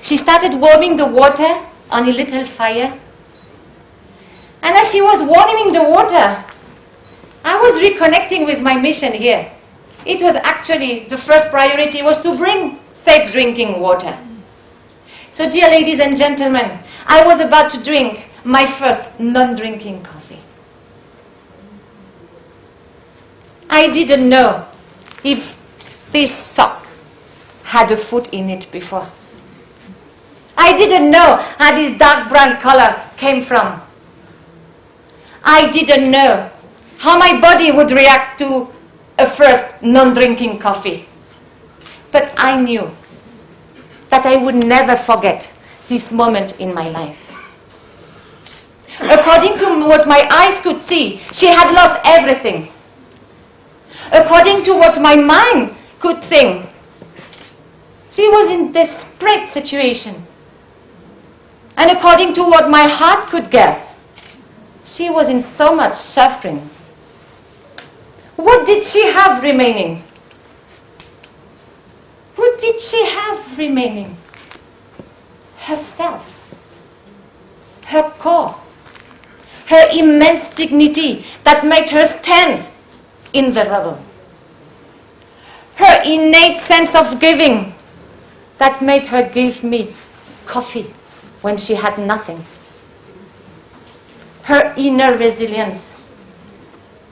She started warming the water on a little fire. And as she was warming the water, I was reconnecting with my mission here. It was actually, the first priority was to bring safe drinking water. So dear ladies and gentlemen, I was about to drink my first non-drinking coffee. I didn't know if this sock had a foot in it before. I didn't know how this dark brown color came from. I didn't know how my body would react to a first non-drinking coffee. But I knew that I would never forget this moment in my life. According to what my eyes could see, she had lost everything. According to what my mind could think, she was in a desperate situation. And according to what my heart could guess, she was in so much suffering. What did she have remaining? What did she have remaining? Herself. Her core. Her immense dignity that made her stand in the rubble. Her innate sense of giving that made her give me coffee when she had nothing. Her inner resilience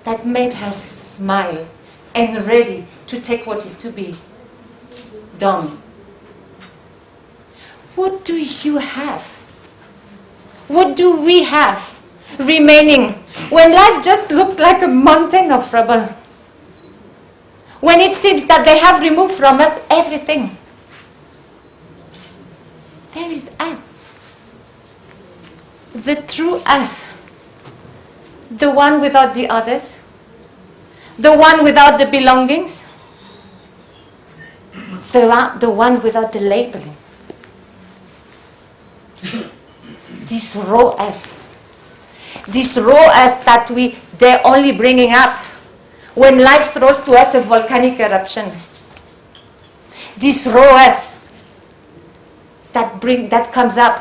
that made her smile and ready to take what is to be done. What do you have? What do we have remaining when life just looks like a mountain of rubble? When it seems that they have removed from us everything. There is us. The true us. The one without the others. The one without the belongings. The one without the labeling. This raw us. This raw us that they're only bringing up when life throws to us a volcanic eruption. This raw us that comes up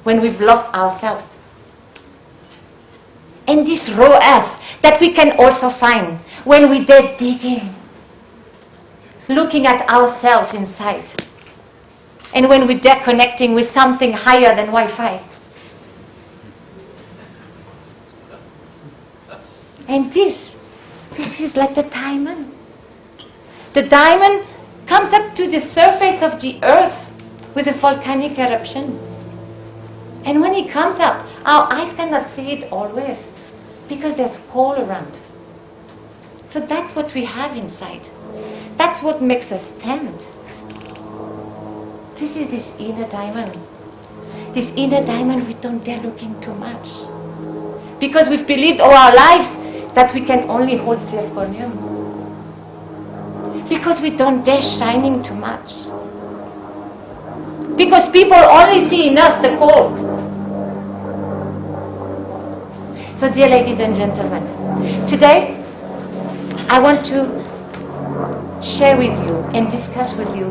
when we've lost ourselves. And this raw us that we can also find when we're there digging, looking at ourselves inside. And when we're there connecting with something higher than Wi-Fi. And this is like the diamond. The diamond comes up to the surface of the earth with a volcanic eruption. And when it comes up, our eyes cannot see it always because there's coal around. So that's what we have inside. That's what makes us stand. This is this inner diamond. This inner diamond we don't dare looking too much. Because we've believed all our lives that we can only hold zirconium. Because we don't dare shining too much. Because people only see in us the coal. So dear ladies and gentlemen, today I want to share with you and discuss with you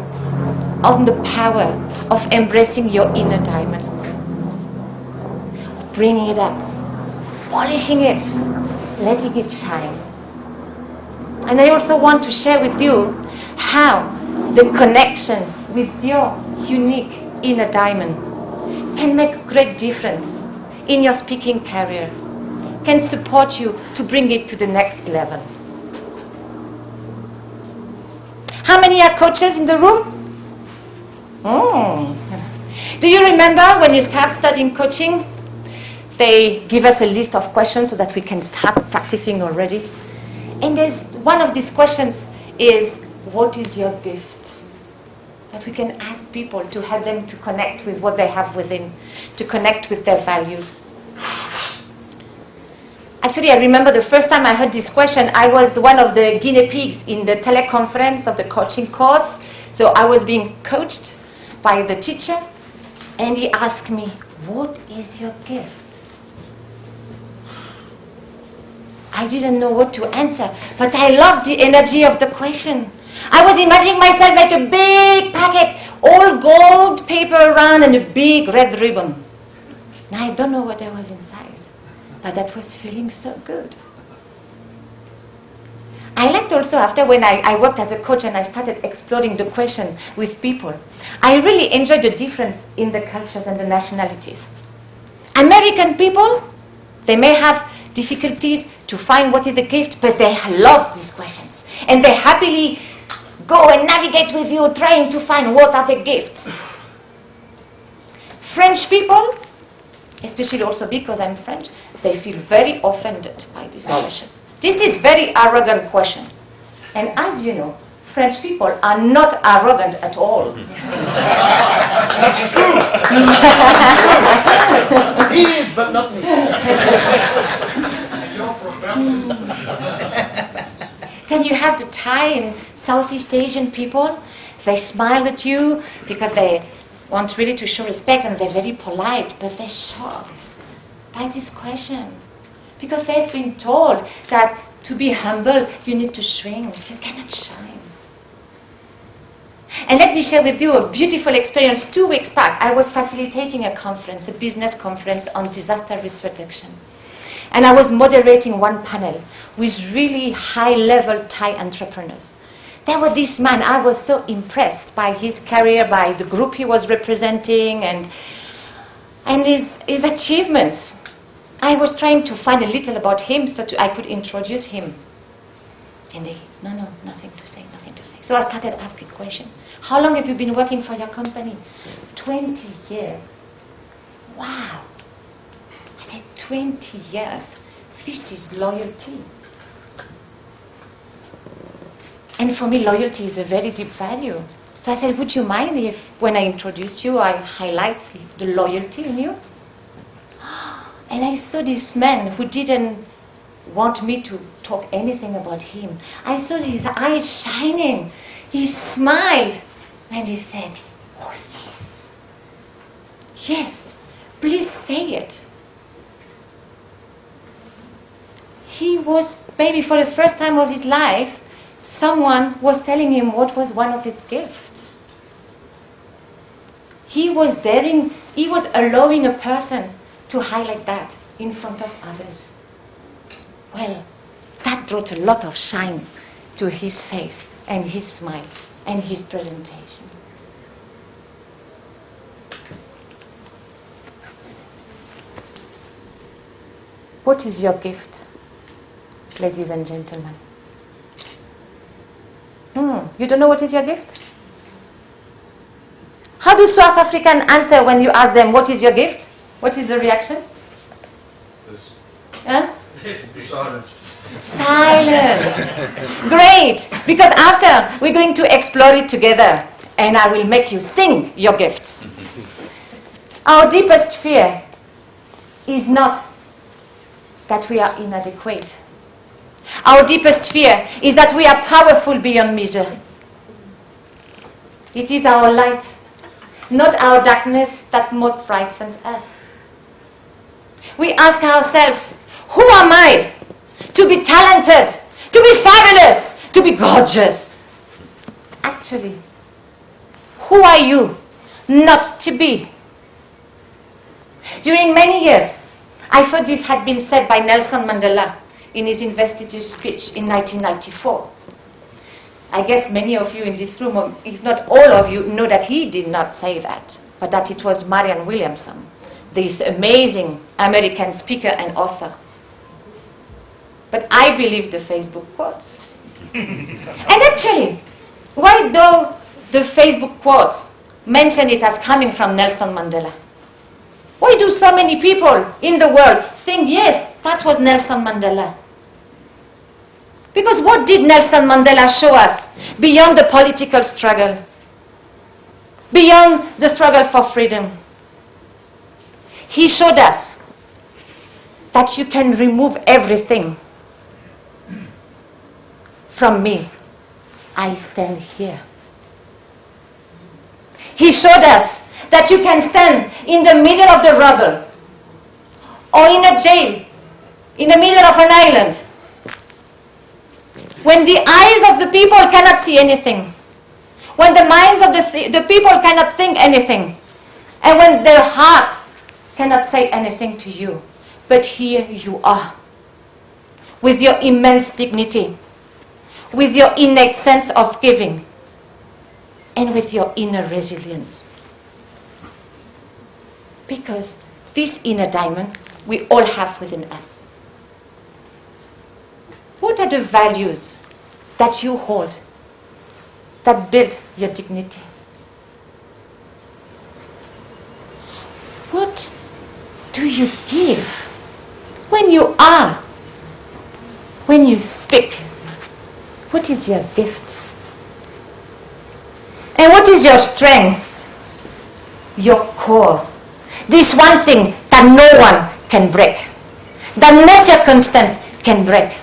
on the power of embracing your inner diamond. Bringing it up, polishing it, letting it shine. And I also want to share with you how the connection with your unique inner diamond can make a great difference in your speaking career, can support you to bring it to the next level. How many are coaches in the room? Do you remember when you start studying coaching, they give us a list of questions so that we can start practicing already? And there's one of these questions is, what is your gift? That we can ask people to help them to connect with what they have within, to connect with their values. Actually, I remember the first time I heard this question, I was one of the guinea pigs in the teleconference of the coaching course. So I was being coached by the teacher, and he asked me, what is your gift? I didn't know what to answer, but I loved the energy of the question. I was imagining myself like a big packet, all gold paper around and a big red ribbon. Now I don't know what there was inside, but that was feeling so good. I liked also after when I worked as a coach and I started exploring the question with people, I really enjoyed the difference in the cultures and the nationalities. American people, they may have difficulties to find what is the gift, but they love these questions. And they happily go and navigate with you trying to find what are the gifts. French people, especially also because I'm French, they feel very offended by this question. This is very arrogant question. And as you know, French people are not arrogant at all. That's true. He is, but not me. You're from Belgium. Then you have the Thai and Southeast Asian people. They smile at you because they want really to show respect and they're very polite, but they're shocked by this question. Because they've been told that to be humble, you need to shrink. You cannot shine. And let me share with you a beautiful experience. 2 weeks back, I was facilitating a conference, a business conference on disaster risk reduction. And I was moderating one panel with really high-level Thai entrepreneurs. There was this man, I was so impressed by his career, by the group he was representing, and his achievements. I was trying to find a little about him so I could introduce him. And they, no, nothing to say, nothing to say. So I started asking questions. How long have you been working for your company? 20 years. Wow. I said, 20 years. This is loyalty. And for me, loyalty is a very deep value. So I said, would you mind if, when I introduce you, I highlight the loyalty in you? And I saw this man who didn't want me to talk anything about him. I saw his eyes shining. He smiled and he said, oh yes. Yes, please say it. He was, maybe for the first time of his life, someone was telling him what was one of his gifts. He was daring, he was allowing a person to highlight that in front of others. Well, that brought a lot of shine to his face and his smile and his presentation. What is your gift, ladies and gentlemen? You don't know what is your gift? How do South Africans answer when you ask them, what is your gift? What is the reaction? This. Huh? Silence. Silence. Great. Because after, we're going to explore it together. And I will make you sing your gifts. Our deepest fear is not that we are inadequate. Our deepest fear is that we are powerful beyond measure. It is our light, not our darkness, that most frightens us. We ask ourselves, who am I to be talented, to be fabulous, to be gorgeous? Actually, who are you not to be? During many years, I thought this had been said by Nelson Mandela in his investiture speech in 1994. I guess many of you in this room, or if not all of you, know that he did not say that, but that it was Marianne Williamson, this amazing American speaker and author. But I believe the Facebook quotes. And actually, why do the Facebook quotes mention it as coming from Nelson Mandela? Why do so many people in the world think, yes, that was Nelson Mandela? Because what did Nelson Mandela show us beyond the political struggle, beyond the struggle for freedom? He showed us that you can remove everything from me. I stand here. He showed us that you can stand in the middle of the rubble or in a jail, in the middle of an island, when the eyes of the people cannot see anything, when the minds of the people cannot think anything, and when their hearts cannot say anything to you. But here you are, with your immense dignity, with your innate sense of giving, and with your inner resilience. Because this inner diamond we all have within us. What are the values that you hold that build your dignity? What do you give when you are, when you speak? What is your gift? And what is your strength? Your core. This one thing that no one can break, that no circumstance can break.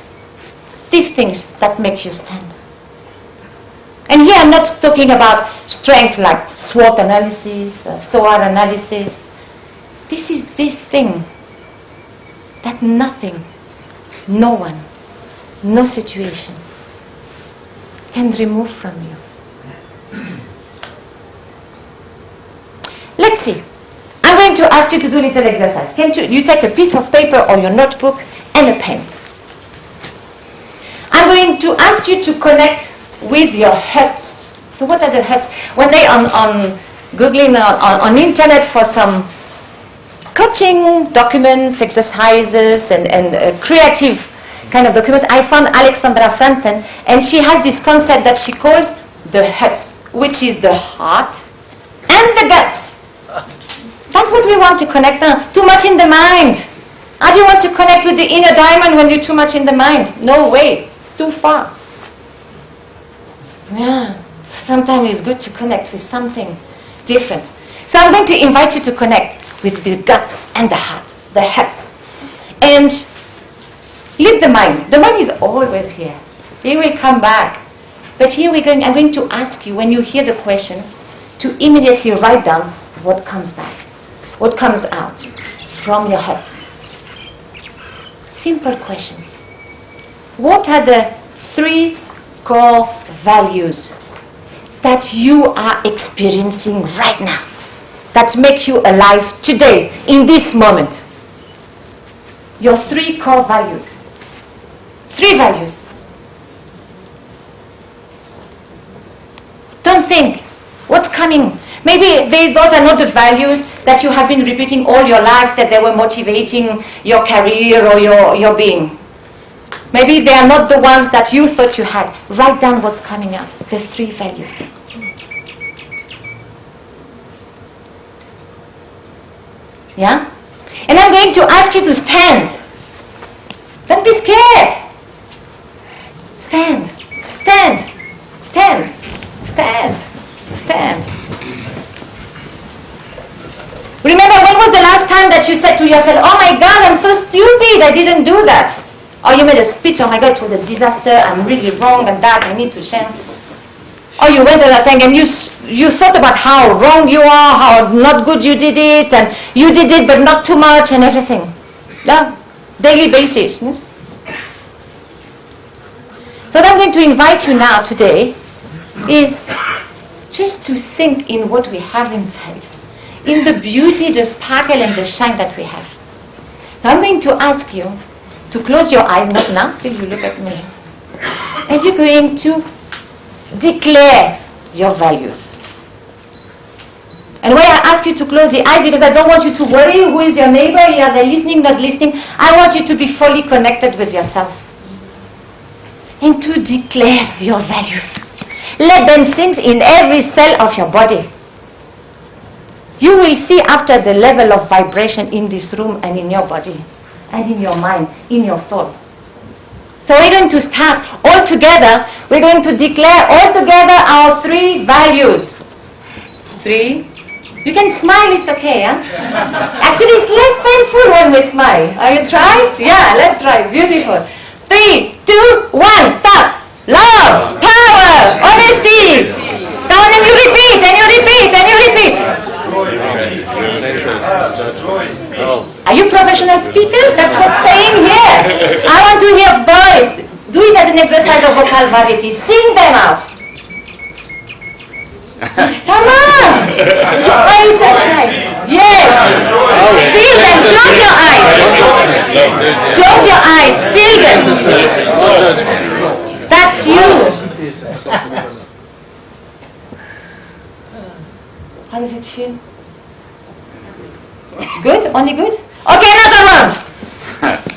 These things that make you stand. And here I'm not talking about strength like SWOT analysis, SOAR analysis. This is this thing that nothing, no one, no situation can remove from you. Let's see. I'm going to ask you to do a little exercise. Can you take a piece of paper or your notebook and a pen? I'm going to ask you to connect with your hearts. So what are the hearts? When they on Googling on internet for some coaching documents, exercises, and creative kind of documents, I found Alexandra Franzen, and she has this concept that she calls the hearts, which is the heart and the guts. That's what we want to connect on. Too much in the mind. How do you want to connect with the inner diamond when you're too much in the mind? No way. It's too far. Yeah. Sometimes it's good to connect with something different. So I'm going to invite you to connect with the guts and the heart, the hearts. And leave the mind. The mind is always here. It will come back. But here I'm going to ask you, when you hear the question, to immediately write down what comes back, what comes out from your hearts. Simple question. What are the 3 core values that you are experiencing right now, that make you alive today, in this moment? Your 3 core values. 3 values. Don't think. What's coming? Maybe those are not the values that you have been repeating all your life, that they were motivating your career or your being. Maybe they are not the ones that you thought you had. Write down what's coming out, the 3 values. Yeah? And I'm going to ask you to stand. Don't be scared. Stand. Stand. Stand. Stand. Stand. Remember, when was the last time that you said to yourself, oh my God, I'm so stupid, I didn't do that? Or you made a speech, oh my God, it was a disaster, I'm really wrong and that, I need to change. Or you went to that thing and you thought about how wrong you are, how not good you did it, and you did it but not too much and everything. Yeah? Daily basis. Yeah? So what I'm going to invite you now today is just to think in what we have inside, in the beauty, the sparkle and the shine that we have. Now I'm going to ask you to close your eyes, not now, still you look at me. And you're going to declare your values. And why I ask you to close the eyes, because I don't want you to worry who is your neighbor, are they listening, not listening. I want you to be fully connected with yourself. And to declare your values. Let them sink in every cell of your body. You will see after the level of vibration in this room and in your body, and in your mind, in your soul. So we're going to start all together. We're going to declare all together our 3 values. 3. You can smile, it's okay. Huh? Actually, it's less painful when we smile. Are you trying? Yeah, let's try. Beautiful. 3, 2, 1, start. Love, power, honesty. Now and then you repeat, and you repeat, and you repeat. Are you professional speakers? That's what's saying here. I want to hear voice. Do it as an exercise of vocal variety. Sing them out. Come on! Why are you so shy? Yes! Feel them. Close your eyes. Close your eyes. Feel them. That's you. How does it feel? Good? Only good? Okay, another round.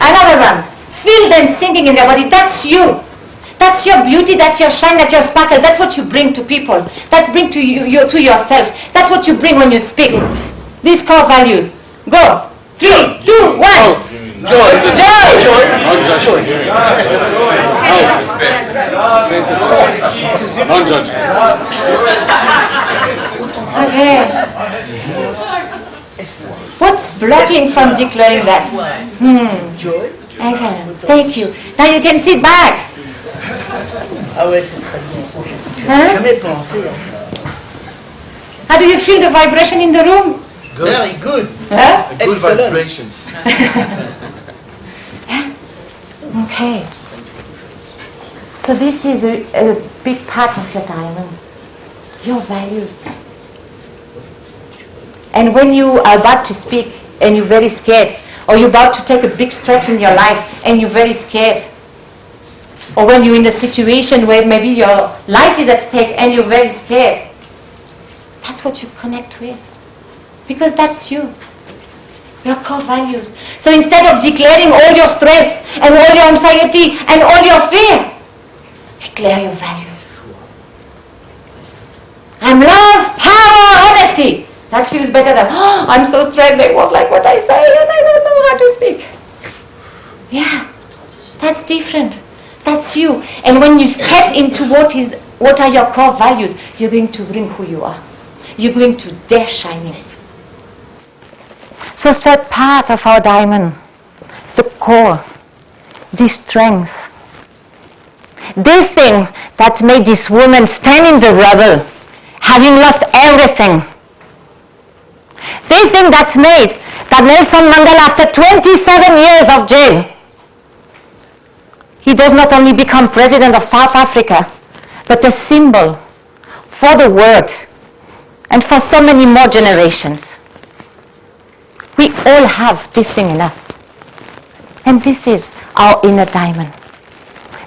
Another round. Feel them sinking in their body. That's you. That's your beauty, that's your shine, that's your sparkle. That's what you bring to people. That's bring to you to yourself. That's what you bring when you speak. These core values. Go. 3, 2, 1. Joy. Joy. Non-judgment. Okay. What's blocking from declaring that? Excellent. Thank you. Now you can sit back. Ah ouais, c'est très bien. Huh? J'ai jamais pensé à ça. How do you feel the vibration in the room? Very good. Huh? Good Excellent. vibrations. Okay. So this is a big part of your diamond. Your values. And when you are about to speak and you're very scared, or you're about to take a big stretch in your life and you're very scared, or when you're in a situation where maybe your life is at stake and you're very scared, that's what you connect with. Because that's you. Your core values. So instead of declaring all your stress and all your anxiety and all your fear, declare your values. I'm love, power, honesty. That feels better than, oh, I'm so stressed, they won't like what I say and I don't know how to speak. Yeah, that's different. That's you. And when you step into what are your core values, you're going to bring who you are. You're going to dare shining. So third part of our diamond, the core, the strength. This thing that made this woman stand in the rubble, having lost everything. This thing that made that Nelson Mandela, after 27 years of jail, he does not only become president of South Africa, but a symbol for the world and for so many more generations. We all have this thing in us. And this is our inner diamond.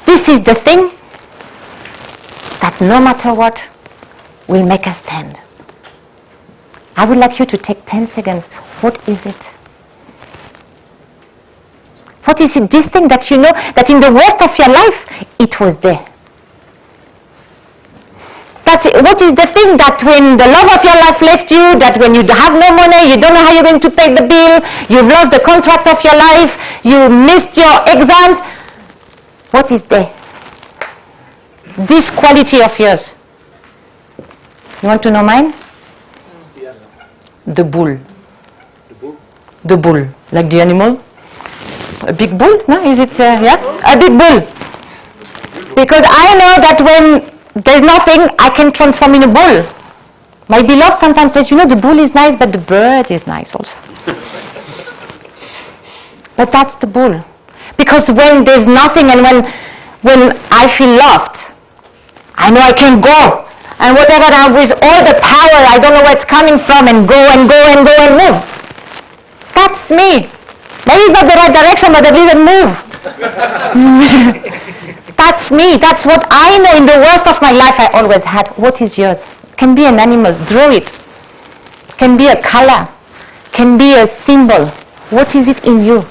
This is the thing that no matter what will make us stand. I would like you to take 10 seconds. What is it? What is it, this thing that you know that in the worst of your life, it was there? What is the thing that when the love of your life left you, that when you have no money, you don't know how you're going to pay the bill, you've lost the contract of your life, you missed your exams, what is there? This quality of yours. You want to know mine? The bull. The bull? The bull, like the animal. A big bull, no? Is it, yeah? A big bull. Because I know that when there's nothing, I can transform in a bull. My beloved sometimes says, you know, the bull is nice, but the bird is nice also. But that's the bull. Because when there's nothing and when I feel lost, I know I can go. And whatever I have with all the power, I don't know where it's coming from, and go and go and go and move. That's me. Maybe it's not the right direction, but at least I move. That's me. That's what I know in the worst of my life I always had. What is yours? Can be an animal. Draw it. Can be a color. Can be a symbol. What is it in you?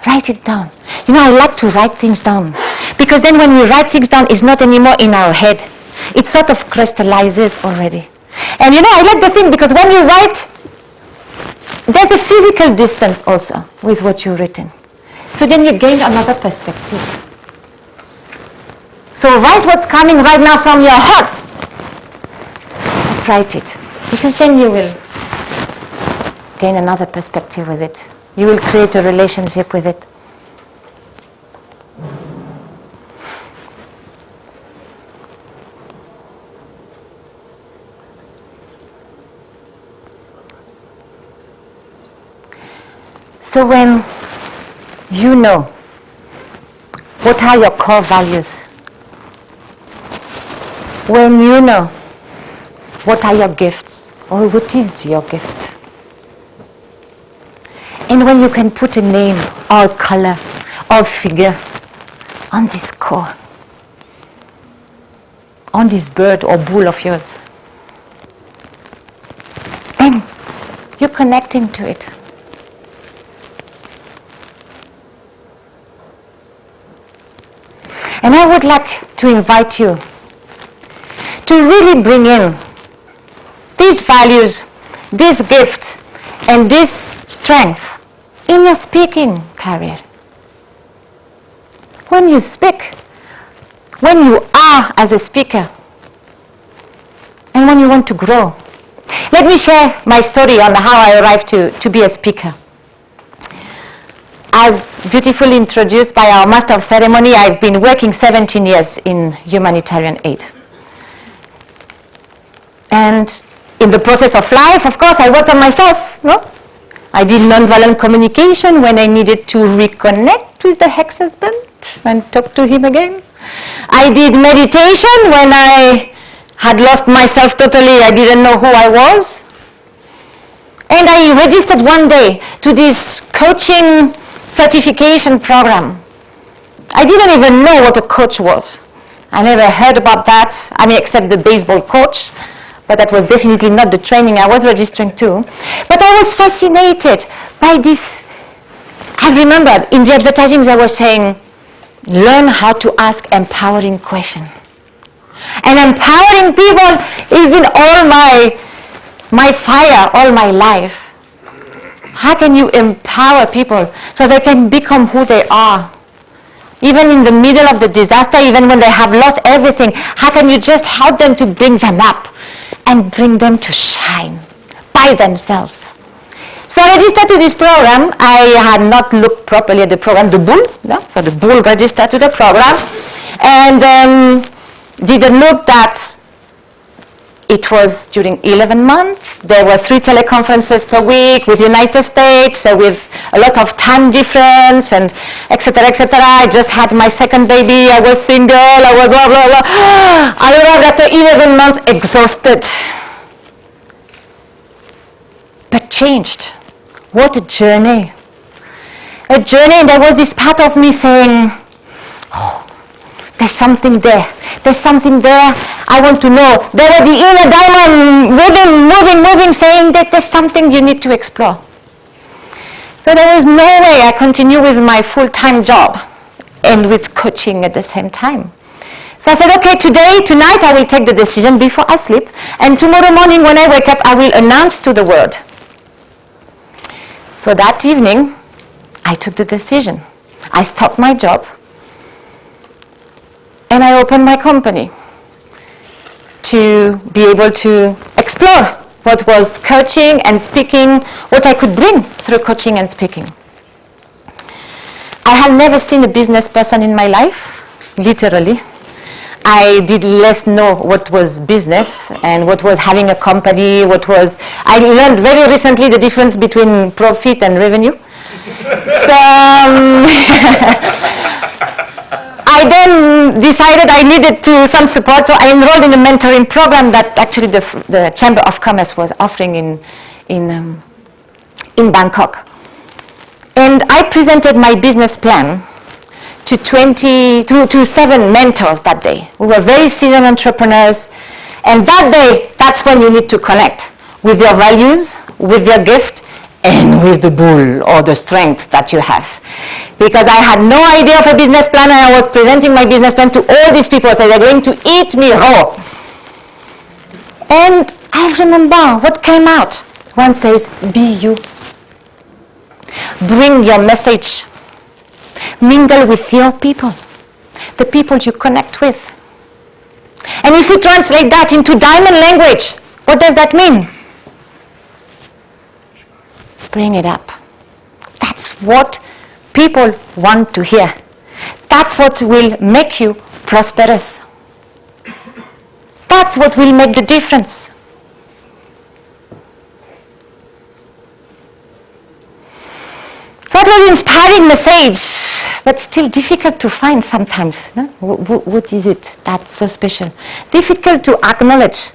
Write it down. You know, I like to write things down. Because then when we write things down, it's not anymore in our head. It sort of crystallizes already. And you know, I like the thing because when you write, there's a physical distance also with what you've written. So then you gain another perspective. So write what's coming right now from your heart. But write it. Because then you will gain another perspective with it. You will create a relationship with it. So when you know what are your core values, when you know what are your gifts, or what is your gift, and when you can put a name or a color or figure on this core, on this bird or bull of yours, then you're connecting to it. And I would like to invite you to really bring in these values, this gift, and this strength in your speaking career. When you speak, when you are as a speaker, and when you want to grow. Let me share my story on how I arrived to be a speaker. As beautifully introduced by our Master of Ceremony, I've been working 17 years in humanitarian aid. And in the process of life, of course, I worked on myself. No? I did nonviolent communication when I needed to reconnect with the ex-husband and talk to him again. I did meditation when I had lost myself totally. I didn't know who I was. And I registered one day to this coaching certification program. I didn't even know what a coach was. I never heard about that, except the baseball coach, but that was definitely not the training I was registering to. But I was fascinated by this. I remember in the advertising they were saying, learn how to ask empowering questions. And empowering people has been all my fire all my life. How can you empower people so they can become who they are? Even in the middle of the disaster, even when they have lost everything, how can you just help them to bring them up and bring them to shine by themselves? So I registered to this program. I had not looked properly at the program, the bull. No? So the bull registered to the program and didn't look that it was during 11 months. There were 3 teleconferences per week with the United States, with a lot of time difference, and etc., etc. I just had my second baby. I was single. I was blah, blah, blah. I arrived after 11 months exhausted, but changed. What a journey. A journey, and there was this part of me saying, oh, there's something there. There's something there. I want to know. There were the inner diamond moving, saying that there's something you need to explore. So there was no way I continue with my full-time job and with coaching at the same time. So I said, okay, tonight I will take the decision before I sleep, and tomorrow morning when I wake up, I will announce to the world. So that evening, I took the decision. I stopped my job, and I opened my company to be able to explore what was coaching and speaking, what I could bring through coaching and speaking. I had never seen a business person in my life, literally. I did less know what was business and what was having a company, I learned very recently the difference between profit and revenue. So, I then decided I needed some support, so I enrolled in a mentoring program that actually the Chamber of Commerce was offering in Bangkok. And I presented my business plan to 7 mentors that day, who were very seasoned entrepreneurs. And that day, that's when you need to connect with your values, with your gift, and with the bull or the strength that you have. Because I had no idea of a business plan, and I was presenting my business plan to all these people, so they're going to eat me raw. And I remember what came out. One says, be you. Bring your message. Mingle with your people, the people you connect with. And if you translate that into diamond language, what does that mean? Bring it up. That's what people want to hear. That's what will make you prosperous. That's what will make the difference. That was an inspiring message, but still difficult to find sometimes. No? What is it that's so special? Difficult to acknowledge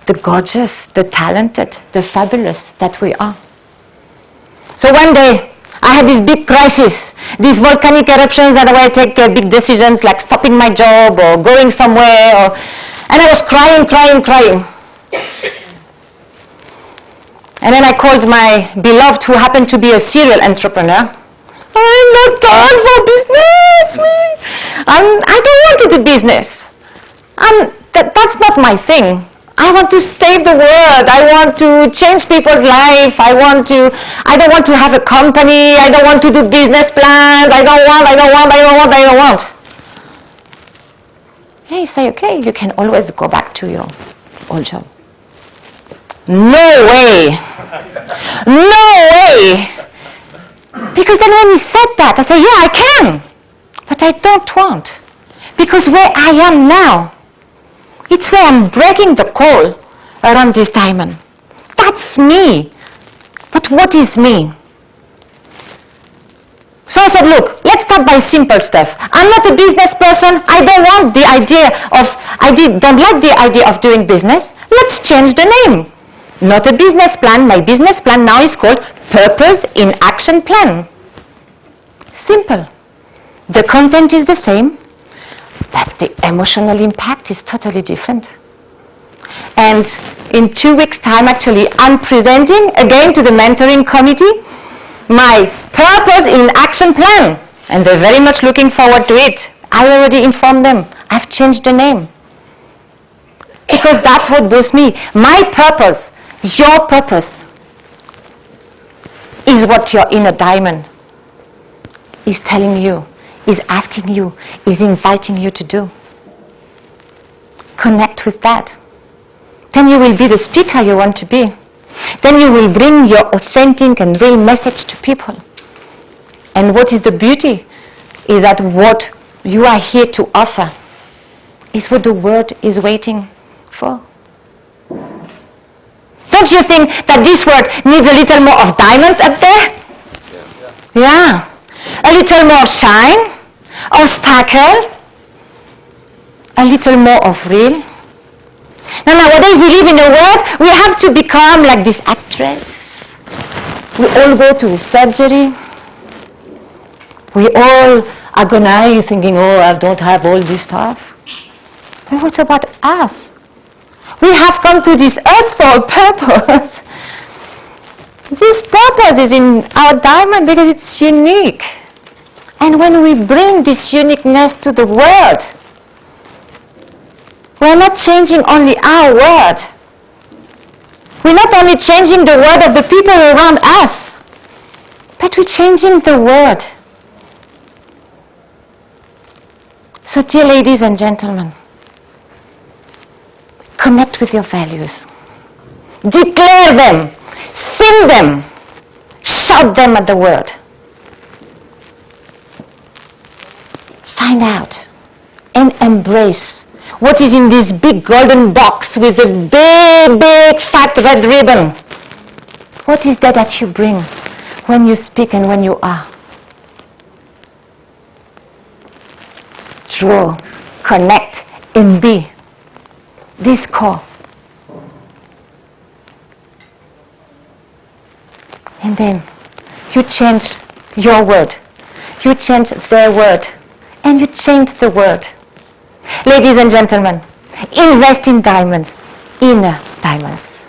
the gorgeous, the talented, the fabulous that we are. So one day, I had this big crisis, these volcanic eruptions that where I take big decisions like stopping my job or going somewhere, and I was crying. And then I called my beloved, who happened to be a serial entrepreneur. I'm not done for business. I don't want to do business. That's not my thing. I want to save the world. I want to change people's life. I don't want to have a company. I don't want to do business plans. I don't want. Hey, say, okay, you can always go back to your old job. No way. No way. Because then when he said that, I said, yeah, I can. But I don't want. Because where I am now, it's where I'm breaking the call around this diamond. That's me. But what is me? So I said, look, let's start by simple stuff. I'm not a business person. I don't want the idea of, don't like the idea of doing business. Let's change the name. Not a business plan. My business plan now is called Purpose in Action Plan. Simple. The content is the same, but the emotional impact is totally different. And in 2 weeks' time, actually, I'm presenting again to the mentoring committee my Purpose in Action Plan. And they're very much looking forward to it. I already informed them. I've changed the name. Because that's what boosts me. My purpose, your purpose, is what your inner diamond is telling you, is asking you, is inviting you to do. Connect with that. Then you will be the speaker you want to be. Then you will bring your authentic and real message to people. And what is the beauty is that what you are here to offer is what the world is waiting for. Don't you think that this world needs a little more of diamonds up there? Yeah. A little more shine, of sparkle, a little more of real. Now nowadays we live in a world, we have to become like this actress. We all go to surgery. We all agonize thinking, oh, I don't have all this stuff. But what about us? We have come to this earth for a purpose. This purpose is in our diamond because it's unique. And when we bring this uniqueness to the world, we're not changing only our world. We're not only changing the world of the people around us, but we're changing the world. So dear ladies and gentlemen, connect with your values. Declare them. Sing them. Shout them at the world. Find out and embrace what is in this big golden box with a big fat red ribbon. What is that you bring when you speak and when you are? Draw, connect, and be. This core. And then you change your word. You change their word. And you change the world. Ladies and gentlemen, invest in diamonds, inner diamonds.